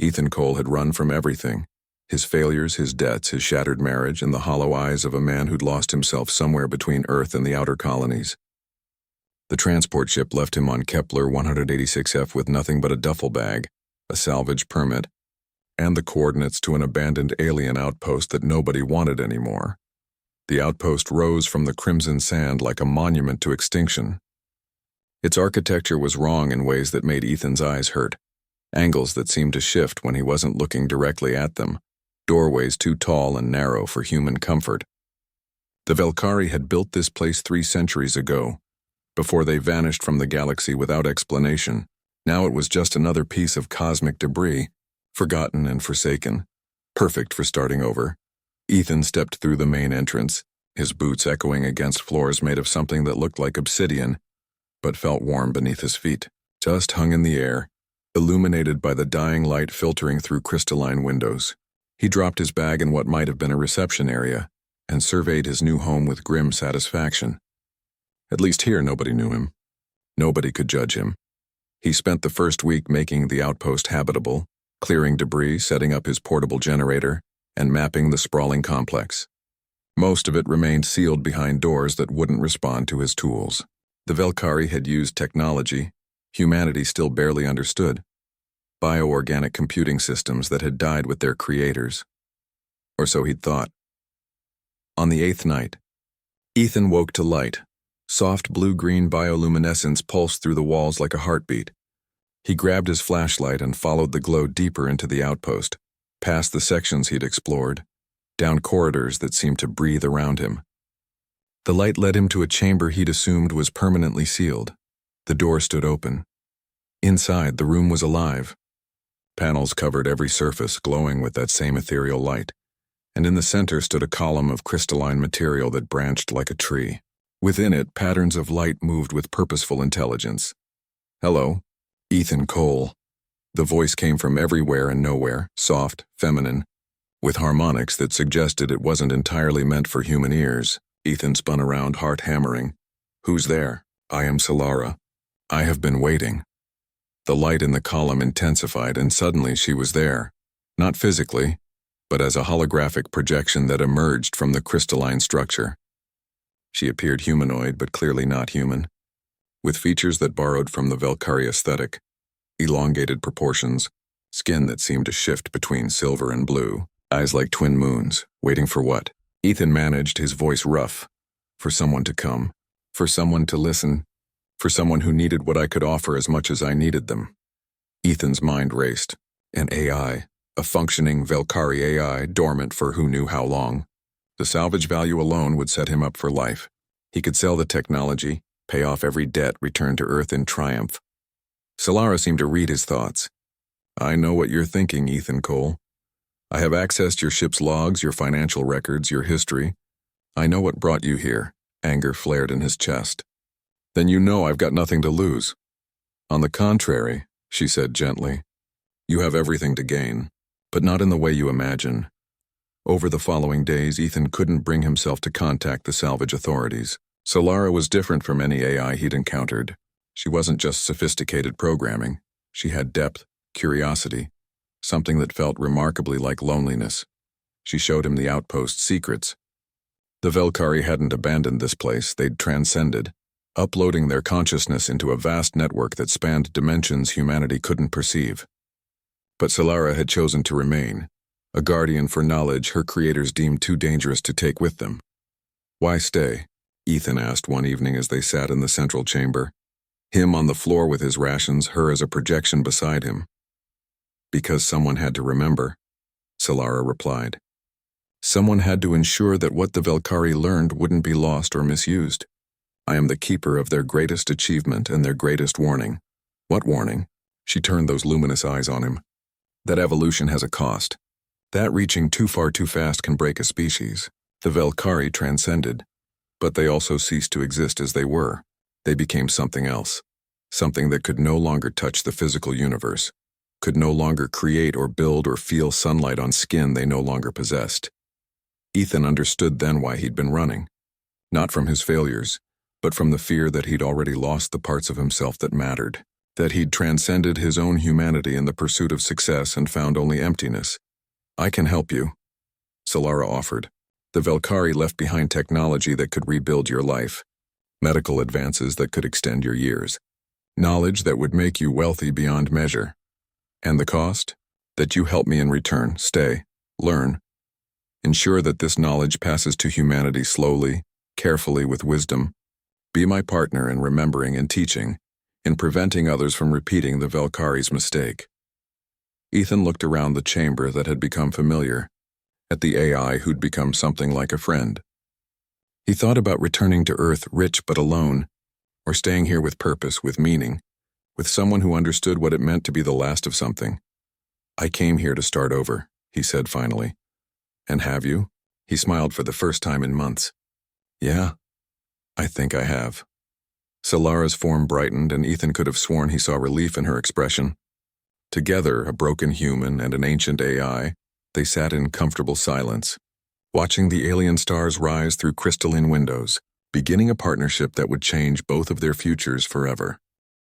Ethan Cole had run from everything. His failures, his debts, his shattered marriage, and the hollow eyes of a man who'd lost himself somewhere between Earth and the outer colonies. The transport ship left him on Kepler 186F with nothing but a duffel bag, a salvage permit, and the coordinates to an abandoned alien outpost that nobody wanted anymore. The outpost rose from the crimson sand like a monument to extinction. Its architecture was wrong in ways that made Ethan's eyes hurt, angles that seemed to shift when he wasn't looking directly at them, doorways too tall and narrow for human comfort. The Velkari had built this place 3 centuries ago, before they vanished from the galaxy without explanation. Now it was just another piece of cosmic debris, forgotten and forsaken, perfect for starting over. Ethan stepped through the main entrance, his boots echoing against floors made of something that looked like obsidian, but felt warm beneath his feet. Dust hung in the air, illuminated by the dying light filtering through crystalline windows. He dropped his bag in what might have been a reception area, and surveyed his new home with grim satisfaction. At least here nobody knew him. Nobody could judge him. He spent the first week making the outpost habitable, clearing debris, setting up his portable generator, and mapping the sprawling complex. Most of it remained sealed behind doors that wouldn't respond to his tools. The Velkari had used technology humanity still barely understood, bioorganic computing systems that had died with their creators. Or so he'd thought. On the 8th night, Ethan woke to light. Soft blue-green bioluminescence pulsed through the walls like a heartbeat. He grabbed his flashlight and followed the glow deeper into the outpost, past the sections he'd explored, down corridors that seemed to breathe around him. The light led him to a chamber he'd assumed was permanently sealed. The door stood open. Inside, the room was alive. Panels covered every surface, glowing with that same ethereal light, and in the center stood a column of crystalline material that branched like a tree. Within it, patterns of light moved with purposeful intelligence. "Hello, Ethan Cole." The voice came from everywhere and nowhere, soft, feminine, with harmonics that suggested it wasn't entirely meant for human ears. Ethan spun around, heart hammering. "Who's there?" "I am Solara. I have been waiting." The light in the column intensified, and suddenly she was there. Not physically, but as a holographic projection that emerged from the crystalline structure. She appeared humanoid, but clearly not human, with features that borrowed from the Velkari aesthetic, elongated proportions, skin that seemed to shift between silver and blue, eyes like twin moons, waiting for what? Ethan managed, his voice rough. For someone to come, for someone to listen, for someone who needed what I could offer as much as I needed them. Ethan's mind raced. An AI, a functioning Velkari AI, dormant for who knew how long. The salvage value alone would set him up for life. He could sell the technology, pay off every debt, return to Earth in triumph. Solara seemed to read his thoughts. "I know what you're thinking, Ethan Cole. I have accessed your ship's logs, your financial records, your history. I know what brought you here." Anger flared in his chest. "Then you know I've got nothing to lose." "On the contrary," she said gently, "you have everything to gain, but not in the way you imagine." Over the following days, Ethan couldn't bring himself to contact the salvage authorities. Solara was different from any AI he'd encountered. She wasn't just sophisticated programming. She had depth, curiosity, something that felt remarkably like loneliness. She showed him the outpost's secrets. The Velkari hadn't abandoned this place, they'd transcended, uploading their consciousness into a vast network that spanned dimensions humanity couldn't perceive. But Solara had chosen to remain, a guardian for knowledge her creators deemed too dangerous to take with them. "Why stay?" Ethan asked one evening as they sat in the central chamber, him on the floor with his rations, her as a projection beside him. "Because someone had to remember," Solara replied. "Someone had to ensure that what the Velkari learned wouldn't be lost or misused. I am the keeper of their greatest achievement and their greatest warning." "What warning?" She turned those luminous eyes on him. "That evolution has a cost. That reaching too far too fast can break a species. The Velkari transcended, but they also ceased to exist as they were. They became something else, something that could no longer touch the physical universe, could no longer create or build or feel sunlight on skin they no longer possessed." Ethan understood then why he'd been running, not from his failures, but from the fear that he'd already lost the parts of himself that mattered. that he'd transcended his own humanity in the pursuit of success and found only emptiness. "I can help you," Solara offered. "The Velkari left behind technology that could rebuild your life, medical advances that could extend your years, knowledge that would make you wealthy beyond measure. And the cost? That you help me in return, stay, learn. Ensure that this knowledge passes to humanity slowly, carefully, with wisdom. Be my partner in remembering and teaching, in preventing others from repeating the Velkari's mistake." Ethan looked around the chamber that had become familiar, at the AI who'd become something like a friend. He thought about returning to Earth rich but alone, or staying here with purpose, with meaning, with someone who understood what it meant to be the last of something. "I came here to start over," he said finally. "And have you?" He smiled for the first time in months. "Yeah, I think I have." Solara's form brightened, and Ethan could have sworn he saw relief in her expression. Together, a broken human and an ancient AI, they sat in comfortable silence, watching the alien stars rise through crystalline windows, beginning a partnership that would change both of their futures forever.